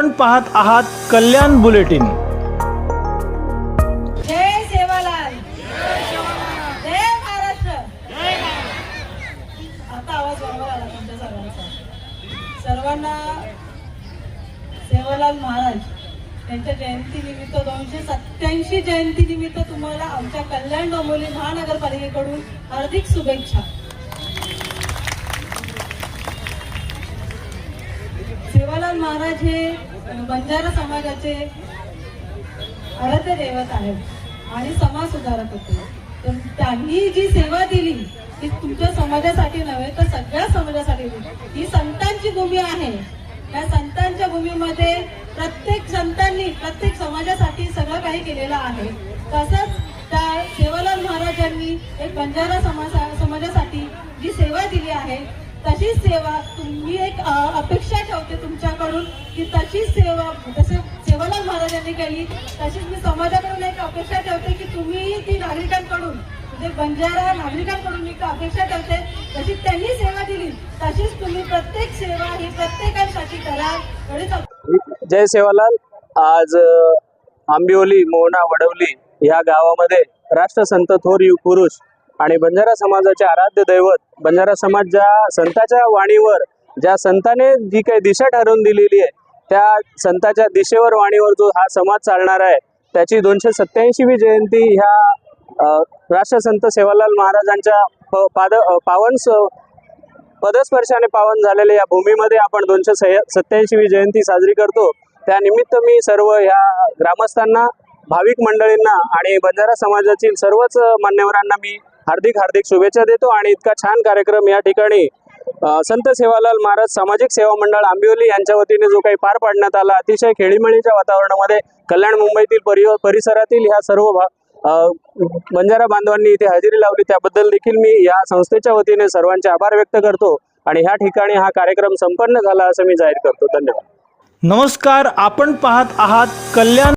आपण पाहत आहात कल्याण बुलेटिन। जय सेवालाल, जय महाराष्ट्र। आता आवाज बरोबर आला तुमच्या सर्वांचा। सर्वांना सेवालाल महाराज त्यांच्या जयंतीनिमित्त 287 जयंतीनिमित्त तुम्हाला आमच्या कल्याण डोंबिवली महानगरपालिकेकडून हार्दिक शुभेच्छा। सेवालाल महाराज हे बंजारा समाजाचे आराध्य दैवत आहेत आणि समाज सुधारक होते। तर त्यांनी जी सेवा दिली ती तुमच्या समाजासाठी नव्हे तर सगळ्या समाजासाठी दिली। ही संतांची भूमी आहे। या संतांच्या भूमीमध्ये प्रत्येक संतांनी प्रत्येक समाजासाठी सगळं काही केलेलं आहे। तसंच त्या सेवालाल महाराजांनी एक बंजारा समाजासाठी जी सेवा दिली आहे तशीच सेवा तुम्ही एक अपेक्षा ठेवते तुमच्याकडून की तशीच सेवा जसे सेवालाल महाराजांनी केली तशीच मी समाजाकडून एक अपेक्षा ठेवते की तुम्ही ती नागरिकांकडून म्हणजे बंजारा नागरिकांकडून एक अपेक्षा ठेवते जशी त्यांनी सेवा दिली तशीच तुम्ही प्रत्येक सेवा ही प्रत्येकासाठी करा। जय सेवालाल। आज आंबिवली, मोहना, वडवली या गावामध्ये राष्ट्रसंत थोर युग पुरुष आणि बंजारा समाजाचे आराध्य दैवत बंजारा समाज ज्या संताच्या वाणीवर ज्या संताने जी काही दिशा ठरवून दिलेली आहे त्या संताच्या दिशेवर वाणीवर जो हा समाज चालणार आहे त्याची 287वी जयंती ह्या राष्ट्रसंत सेवालाल महाराजांच्या पावन पदस्पर्शाने पावन झालेल्या या भूमीमध्ये आपण 287वी जयंती साजरी करतो। त्यानिमित्त मी सर्व ह्या ग्रामस्थांना, भाविक मंडळींना आणि बंजारा समाजातील सर्वच मान्यवरांना मी हार्दिक शुभेच्छा देतो। आणि इतका छान कार्यक्रम या ठिकाणी संत सेवालाल महाराज सामाजिक सेवा मंडळ आंबिवली यांच्या वतीने जो काही पार पाडण्यात आला अतिशय खेळीमेळीच्या वातावरणामध्ये कल्याण मुंबईतील परिसरातील ह्या सर्व बंजारा बांधवांनी इथे हजेरी लावली त्याबद्दल देखील मी या संस्थेच्या वतीने सर्वांचे आभार व्यक्त करतो आणि ह्या ठिकाणी हा कार्यक्रम संपन्न झाला असं मी जाहीर करतो। धन्यवाद। नमस्कार, आपण पाहत आहात कल्याण